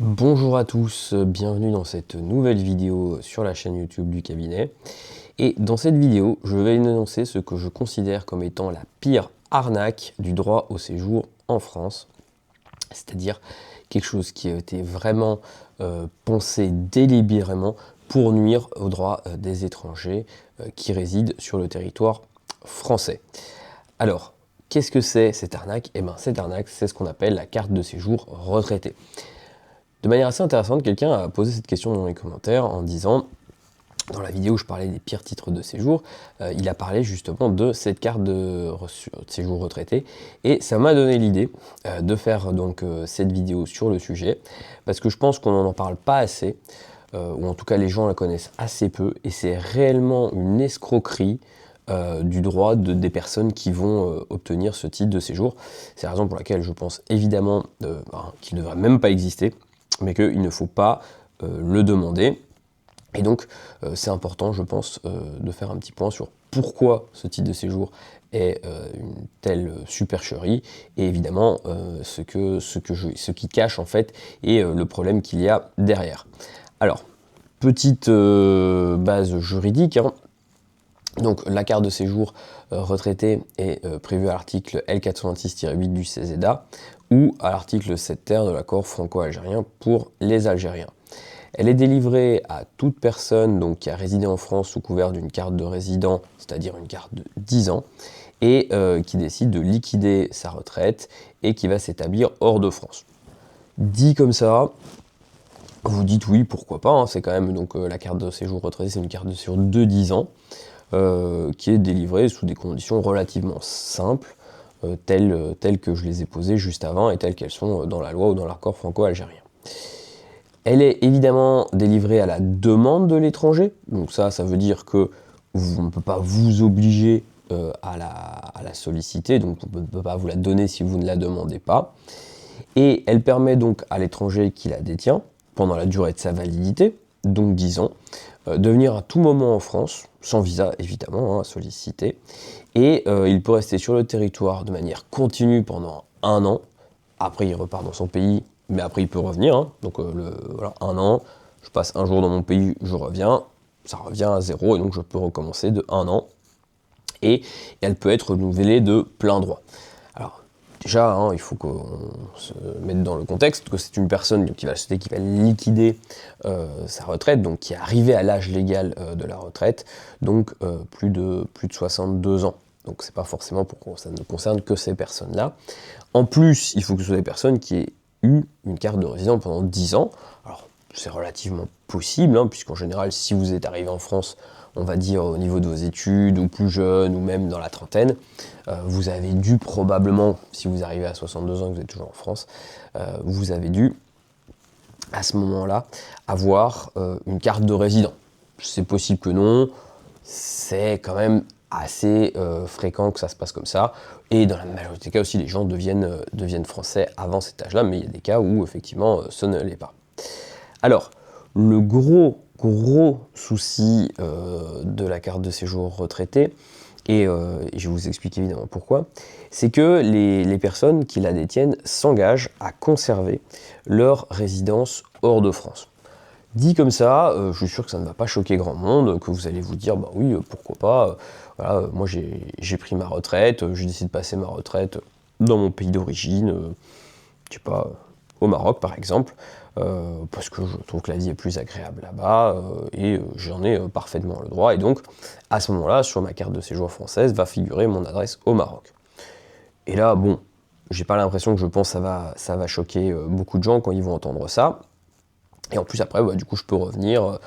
Bonjour à tous, bienvenue dans cette nouvelle vidéo sur la chaîne YouTube du cabinet. Et dans cette vidéo, je vais énoncer ce que je considère comme étant la pire arnaque du droit au séjour en France. C'est-à-dire quelque chose qui a été vraiment pensé délibérément pour nuire aux droits des étrangers qui résident sur le territoire français. Alors, qu'est-ce que c'est cette arnaque? Eh bien, cette arnaque, c'est ce qu'on appelle la carte de séjour retraité. De manière assez intéressante, quelqu'un a posé cette question dans les commentaires en disant, dans la vidéo où je parlais des pires titres de séjour, il a parlé justement de cette carte de séjour retraité, et ça m'a donné l'idée de faire donc cette vidéo sur le sujet, parce que je pense qu'on n'en parle pas assez, ou en tout cas les gens la connaissent assez peu, et c'est réellement une escroquerie du droit des personnes qui vont obtenir ce titre de séjour. C'est la raison pour laquelle je pense évidemment qu'il ne devrait même pas exister, mais qu'il ne faut pas le demander. Et donc, c'est important, je pense, de faire un petit point sur pourquoi ce titre de séjour est une telle supercherie, et évidemment, ce qui cache en fait, et le problème qu'il y a derrière. Alors, petite base juridique, hein. Donc, la carte de séjour retraité est prévue à l'article L426-8 du CESEDA, ou à l'article 7 ter de l'accord franco-algérien pour les Algériens. Elle est délivrée à toute personne donc, qui a résidé en France sous couvert d'une carte de résident, c'est-à-dire une carte de 10 ans, et qui décide de liquider sa retraite et qui va s'établir hors de France. Dit comme ça, vous dites oui, pourquoi pas, hein, c'est quand même donc la carte de séjour retraité, c'est une carte de séjour de 10 ans, qui est délivrée sous des conditions relativement simples, telles que je les ai posées juste avant et telles qu'elles sont dans la loi ou dans l'accord franco-algérien. Elle est évidemment délivrée à la demande de l'étranger, donc ça veut dire que on ne peut pas vous obliger à la solliciter, donc on ne peut pas vous la donner si vous ne la demandez pas. Et elle permet donc à l'étranger qui la détient, pendant la durée de sa validité, donc 10 ans, de venir à tout moment en France, sans visa évidemment, hein, à solliciter, et il peut rester sur le territoire de manière continue pendant 1 an. Après il repart dans son pays, mais après il peut revenir, hein. Donc voilà, 1 an, je passe un jour dans mon pays, je reviens, ça revient à 0, et donc je peux recommencer de 1 an, et elle peut être renouvelée de plein droit. Alors déjà, hein, il faut qu'on se mette dans le contexte que c'est une personne qui va liquider sa retraite, donc qui est arrivée à l'âge légal de la retraite, donc plus de 62 ans. Donc c'est pas forcément ça ne concerne que ces personnes-là. En plus, il faut que ce soit des personnes qui aient eu une carte de résident pendant 10 ans. Alors c'est relativement possible, hein, puisqu'en général, si vous êtes arrivé en France, on va dire au niveau de vos études, ou plus jeune, ou même dans la trentaine, vous avez dû probablement, si vous arrivez à 62 ans et que vous êtes toujours en France, vous avez dû, à ce moment-là, avoir une carte de résident. C'est possible que non, c'est quand même assez fréquent que ça se passe comme ça, et dans la majorité des cas aussi, les gens deviennent français avant cet âge-là, mais il y a des cas où, effectivement, ce ne l'est pas. Alors, le gros souci de la carte de séjour retraité, et je vais vous expliquer évidemment pourquoi, c'est que les personnes qui la détiennent s'engagent à conserver leur résidence hors de France. Dit comme ça, je suis sûr que ça ne va pas choquer grand monde, que vous allez vous dire, bah oui, pourquoi pas, voilà, moi j'ai pris ma retraite, j'ai décidé de passer ma retraite dans mon pays d'origine, je sais pas, au Maroc par exemple, parce que je trouve que la vie est plus agréable là-bas, et j'en ai parfaitement le droit, et donc à ce moment-là, sur ma carte de séjour française, va figurer mon adresse au Maroc. Et là, bon, j'ai pas l'impression que ça va choquer beaucoup de gens quand ils vont entendre ça, et en plus après, bah, du coup je peux revenir,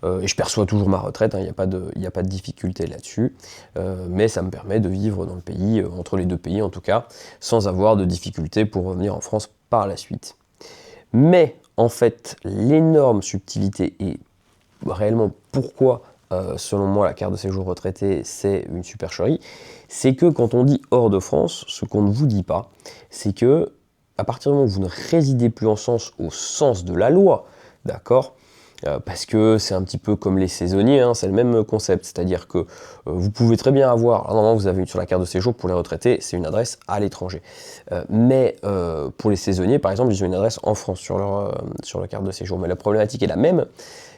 et je perçois toujours ma retraite, hein, il n'y a pas de difficulté là-dessus, mais ça me permet de vivre dans le pays, entre les deux pays en tout cas, sans avoir de difficulté pour revenir en France par la suite. Mais en fait, l'énorme subtilité et réellement pourquoi, selon moi, la carte de séjour retraité, c'est une supercherie, c'est que quand on dit hors de France, ce qu'on ne vous dit pas, c'est que à partir du moment où vous ne résidez plus en France au sens de la loi, d'accord, parce que c'est un petit peu comme les saisonniers, hein, c'est le même concept, c'est-à-dire que vous pouvez très bien avoir, normalement vous avez sur la carte de séjour pour les retraités, c'est une adresse à l'étranger. Mais pour les saisonniers, par exemple, ils ont une adresse en France sur leur carte de séjour. Mais la problématique est la même,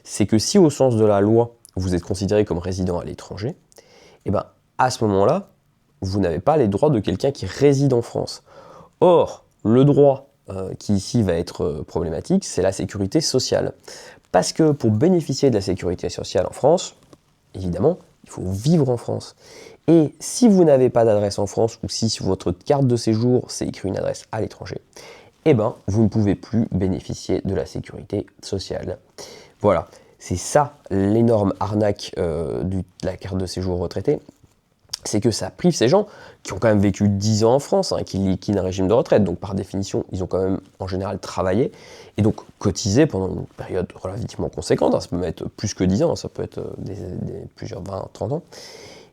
c'est que si au sens de la loi, vous êtes considéré comme résident à l'étranger, et ben à ce moment-là, vous n'avez pas les droits de quelqu'un qui réside en France. Or, le droit qui ici va être problématique, c'est la sécurité sociale. Parce que pour bénéficier de la sécurité sociale en France, évidemment, il faut vivre en France. Et si vous n'avez pas d'adresse en France, ou si sur votre carte de séjour, c'est écrit une adresse à l'étranger, eh ben, vous ne pouvez plus bénéficier de la sécurité sociale. Voilà, c'est ça l'énorme arnaque de la carte de séjour retraité, c'est que ça prive ces gens qui ont quand même vécu 10 ans en France, hein, qui liquident un régime de retraite, donc par définition, ils ont quand même en général travaillé, et donc cotisé pendant une période relativement conséquente, hein, ça peut être plus que 10 ans, ça peut être plusieurs 20, 30 ans,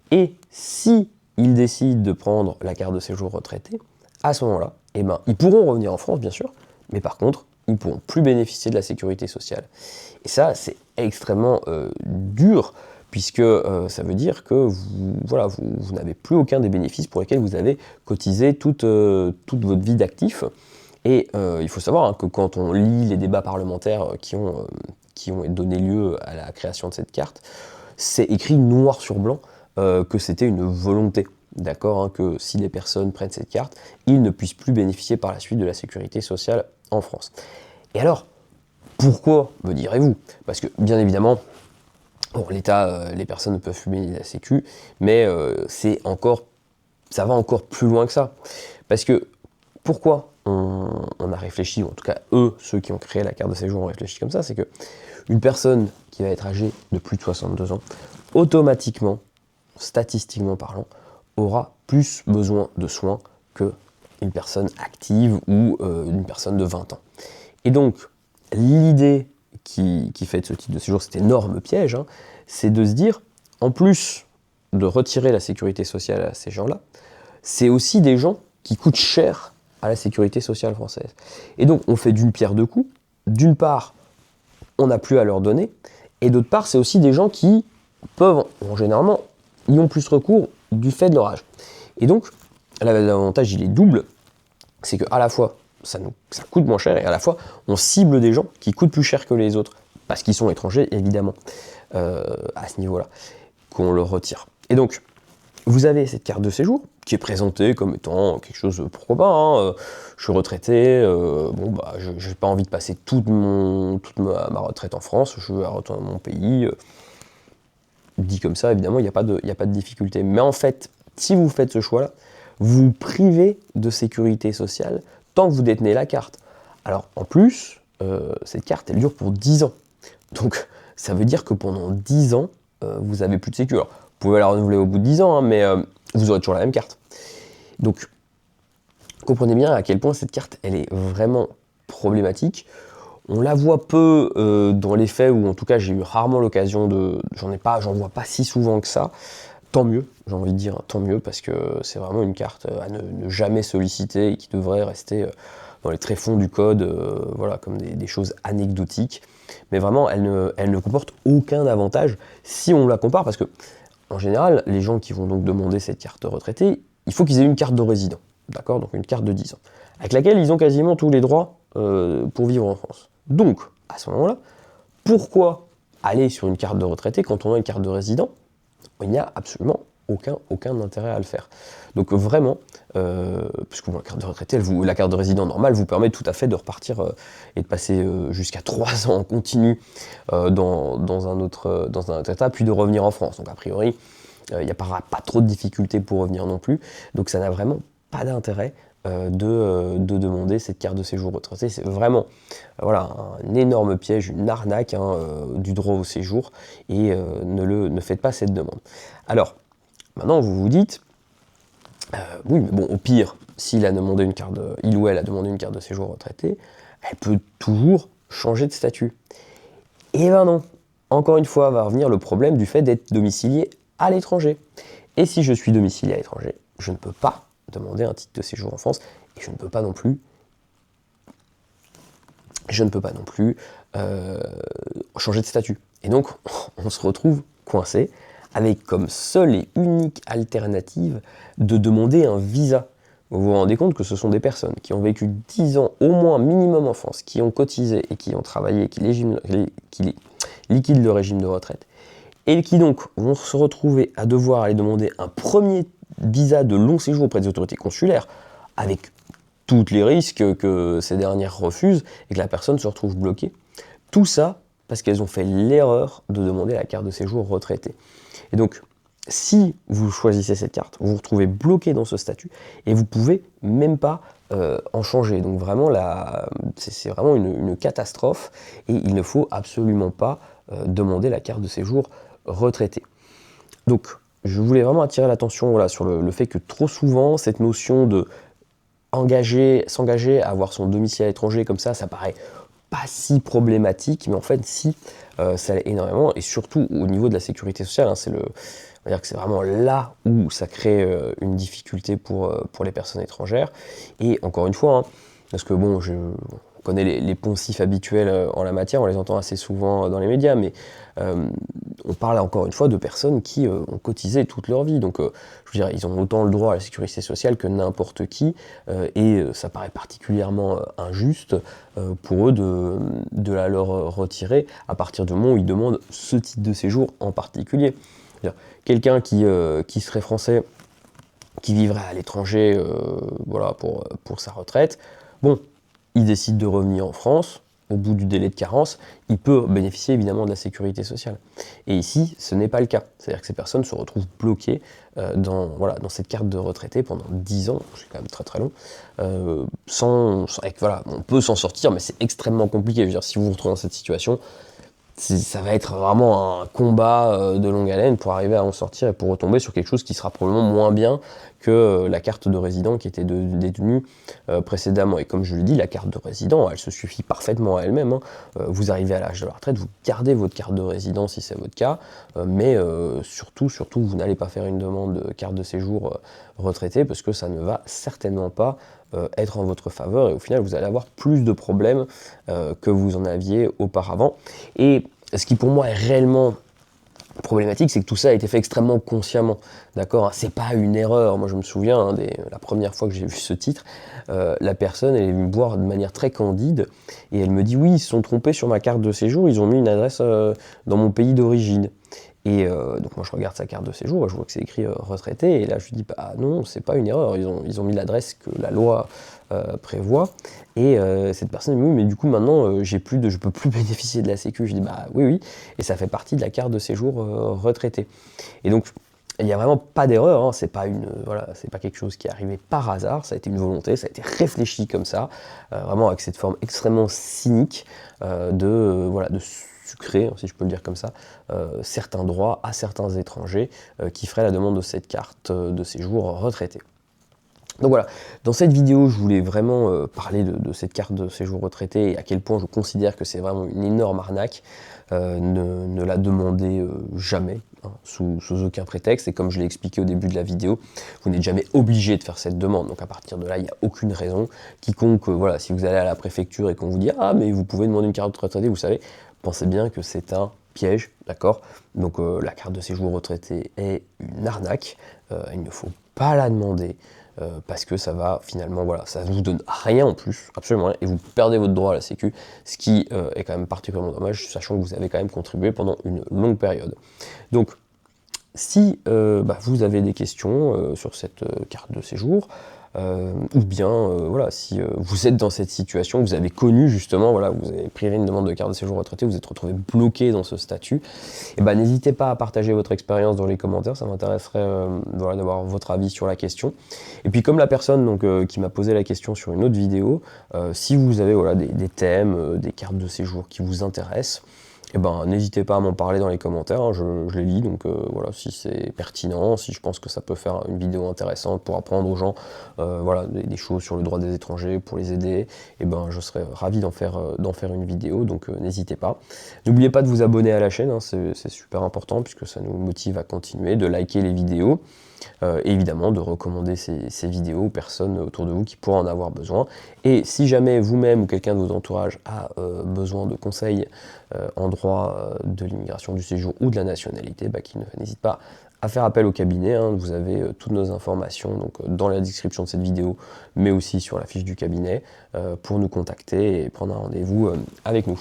et si ils décident de prendre la carte de séjour retraité, à ce moment-là, eh ben, ils pourront revenir en France, bien sûr, mais par contre, ils ne pourront plus bénéficier de la sécurité sociale. Et ça, c'est extrêmement dur, puisque ça veut dire que vous n'avez plus aucun des bénéfices pour lesquels vous avez cotisé toute votre vie d'actif. Et il faut savoir hein, que quand on lit les débats parlementaires qui ont donné lieu à la création de cette carte, c'est écrit noir sur blanc que c'était une volonté, d'accord, hein, que si les personnes prennent cette carte, ils ne puissent plus bénéficier par la suite de la sécurité sociale en France. Et alors, pourquoi, me direz-vous? Parce que, bien évidemment, bon, l'État, les personnes ne peuvent plus bénéficier de la Sécu, mais ça va encore plus loin que ça. Parce que, pourquoi on a réfléchi, ou en tout cas eux, ceux qui ont créé la carte de séjour ont réfléchi comme ça, c'est que une personne qui va être âgée de plus de 62 ans, automatiquement, statistiquement parlant, aura plus besoin de soins qu'une personne active ou une personne de 20 ans. Et donc, l'idée qui fait de ce type de séjour cet énorme piège, hein, c'est de se dire, en plus de retirer la sécurité sociale à ces gens-là, c'est aussi des gens qui coûtent cher à la sécurité sociale française. Et donc, on fait d'une pierre deux coups. D'une part, on n'a plus à leur donner, et d'autre part, c'est aussi des gens qui peuvent, généralement, y ont plus recours du fait de leur âge. Et donc, l'avantage, il est double, c'est qu'à la fois, ça coûte moins cher, et à la fois, on cible des gens qui coûtent plus cher que les autres, parce qu'ils sont étrangers, évidemment, à ce niveau-là, qu'on leur retire. Et donc, vous avez cette carte de séjour, qui est présentée comme étant quelque chose, pourquoi pas, hein, je suis retraité, je n'ai pas envie de passer toute ma retraite en France, je veux retourner dans mon pays. Dit comme ça, évidemment, il n'y a pas de difficulté. Mais en fait, si vous faites ce choix-là, vous privez de sécurité sociale tant que vous détenez la carte. Alors, en plus, cette carte, elle dure pour 10 ans. Donc, ça veut dire que pendant 10 ans, vous n'avez plus de sécu. Alors, vous pouvez la renouveler au bout de 10 ans, hein, mais vous aurez toujours la même carte. Donc, comprenez bien à quel point cette carte, elle est vraiment problématique. On la voit peu dans les faits, ou en tout cas, j'ai eu rarement l'occasion j'en vois pas si souvent que ça. Tant mieux, j'ai envie de dire, tant mieux, parce que c'est vraiment une carte à ne jamais solliciter et qui devrait rester dans les tréfonds du code, voilà, comme des choses anecdotiques. Mais vraiment, elle ne comporte aucun avantage si on la compare, parce que, en général, les gens qui vont donc demander cette carte retraitée, il faut qu'ils aient une carte de résident, d'accord, donc une carte de 10 ans, avec laquelle ils ont quasiment tous les droits pour vivre en France. Donc, à ce moment-là, pourquoi aller sur une carte de retraité quand on a une carte de résident? Il n'y a absolument aucun intérêt à le faire. Donc vraiment, puisque la carte de retraité, la carte de résident normale vous permet tout à fait de repartir et de passer jusqu'à 3 ans en continu dans un autre état, puis de revenir en France. Donc a priori, il n'y a pas trop de difficultés pour revenir non plus. Donc ça n'a vraiment pas d'intérêt de demander cette carte de séjour retraité. C'est vraiment un énorme piège, une arnaque du droit au séjour, et ne faites pas cette demande. Alors, maintenant vous vous dites, oui, mais bon, au pire, il ou elle a demandé une carte de séjour retraité, elle peut toujours changer de statut. Et ben non, encore une fois va revenir le problème du fait d'être domicilié à l'étranger. Et si je suis domicilié à l'étranger, je ne peux pas demander un titre de séjour en France, et je ne peux pas non plus je ne peux pas non plus changer de statut. Et donc, on se retrouve coincé avec comme seule et unique alternative de demander un visa. Vous vous rendez compte que ce sont des personnes qui ont vécu 10 ans au moins minimum en France, qui ont cotisé et qui ont travaillé, qui liquident le régime de retraite, et qui donc vont se retrouver à devoir aller demander un premier visa de long séjour auprès des autorités consulaires, avec tous les risques que ces dernières refusent et que la personne se retrouve bloquée. Tout ça parce qu'elles ont fait l'erreur de demander la carte de séjour retraité. Et donc, si vous choisissez cette carte, vous vous retrouvez bloqué dans ce statut et vous pouvez même pas en changer. Donc vraiment, c'est vraiment une catastrophe et il ne faut absolument pas demander la carte de séjour retraité. Donc, je voulais vraiment attirer l'attention voilà, sur le fait que trop souvent, cette notion de s'engager à avoir son domicile à l'étranger comme ça paraît pas si problématique, mais en fait si, ça l'est énormément, et surtout au niveau de la sécurité sociale, hein, on va dire que c'est vraiment là où ça crée une difficulté pour les personnes étrangères, et encore une fois, hein, parce que bon, on connaît les poncifs habituels en la matière, on les entend assez souvent dans les médias, mais on parle encore une fois de personnes qui ont cotisé toute leur vie, donc je veux dire, ils ont autant le droit à la sécurité sociale que n'importe qui, et ça paraît particulièrement injuste pour eux de la leur retirer à partir du moment où ils demandent ce type de séjour en particulier. Quelqu'un qui serait français, qui vivrait à l'étranger voilà, pour sa retraite, bon, il décide de revenir en France, au bout du délai de carence, il peut bénéficier évidemment de la sécurité sociale. Et ici, ce n'est pas le cas. C'est-à-dire que ces personnes se retrouvent bloquées dans cette carte de retraité pendant 10 ans, c'est quand même très très long, voilà, on peut s'en sortir, mais c'est extrêmement compliqué. Je veux dire, si vous vous retrouvez dans cette situation, ça va être vraiment un combat de longue haleine pour arriver à en sortir et pour retomber sur quelque chose qui sera probablement moins bien que la carte de résident qui était détenue précédemment. Et comme je le dis, la carte de résident, elle se suffit parfaitement à elle-même, hein. Vous arrivez à l'âge de la retraite, vous gardez votre carte de résident si c'est votre cas, mais surtout, vous n'allez pas faire une demande de carte de séjour retraité parce que ça ne va certainement pas être en votre faveur, et au final vous allez avoir plus de problèmes que vous en aviez auparavant. Et ce qui pour moi est réellement problématique, c'est que tout ça a été fait extrêmement consciemment, d'accord, hein. C'est pas une erreur. Moi je me souviens, hein, la première fois que j'ai vu ce titre, la personne elle est venue me voir de manière très candide et elle me dit oui, ils se sont trompés sur ma carte de séjour, ils ont mis une adresse dans mon pays d'origine. Et donc moi je regarde sa carte de séjour, je vois que c'est écrit retraité, et là je lui dis bah non, c'est pas une erreur, ils ont mis l'adresse que la loi prévoit, et cette personne me dit oui, mais du coup maintenant je peux plus bénéficier de la sécu. Je dis bah oui, et ça fait partie de la carte de séjour retraité. Et donc il n'y a vraiment pas d'erreur, hein, c'est pas quelque chose qui est arrivé par hasard, ça a été une volonté, ça a été réfléchi comme ça, vraiment avec cette forme extrêmement cynique de sucrer, si je peux le dire comme ça, certains droits à certains étrangers qui feraient la demande de cette carte de séjour retraité. Donc voilà, dans cette vidéo, je voulais vraiment parler de cette carte de séjour retraité et à quel point je considère que c'est vraiment une énorme arnaque. Ne la demandez jamais, hein, sous aucun prétexte. Et comme je l'ai expliqué au début de la vidéo, vous n'êtes jamais obligé de faire cette demande. Donc à partir de là, il n'y a aucune raison. Quiconque, voilà, si vous allez à la préfecture et qu'on vous dit « Ah, mais vous pouvez demander une carte de retraité », vous savez, pensez bien que c'est un piège, d'accord? Donc la carte de séjour retraité est une arnaque. Il ne faut pas la demander. Parce que ça va finalement, voilà, ça ne vous donne rien en plus, absolument rien, et vous perdez votre droit à la sécu, ce qui est quand même particulièrement dommage, sachant que vous avez quand même contribué pendant une longue période. Donc, si vous avez des questions sur cette carte de séjour, ou bien voilà, si vous êtes dans cette situation, vous avez connu justement, voilà, vous avez pris une demande de carte de séjour retraité, vous êtes retrouvé bloqué dans ce statut, et n'hésitez pas à partager votre expérience dans les commentaires, ça m'intéresserait voilà, d'avoir votre avis sur la question. Et puis comme la personne donc, qui m'a posé la question sur une autre vidéo, si vous avez voilà, des thèmes, des cartes de séjour qui vous intéressent, n'hésitez pas à m'en parler dans les commentaires, hein, je les lis, donc voilà, si c'est pertinent, si je pense que ça peut faire une vidéo intéressante pour apprendre aux gens voilà, des choses sur le droit des étrangers, pour les aider, je serais ravi d'en faire une vidéo, donc n'hésitez pas. N'oubliez pas de vous abonner à la chaîne, hein, c'est super important puisque ça nous motive à continuer, de liker les vidéos. Et évidemment de recommander ces vidéos aux personnes autour de vous qui pourraient en avoir besoin. Et si jamais vous-même ou quelqu'un de vos entourages a besoin de conseils en droit de l'immigration, du séjour ou de la nationalité, qu'il n'hésite pas à faire appel au cabinet. Vous avez toutes nos informations donc, dans la description de cette vidéo, mais aussi sur la fiche du cabinet, pour nous contacter et prendre un rendez-vous avec nous.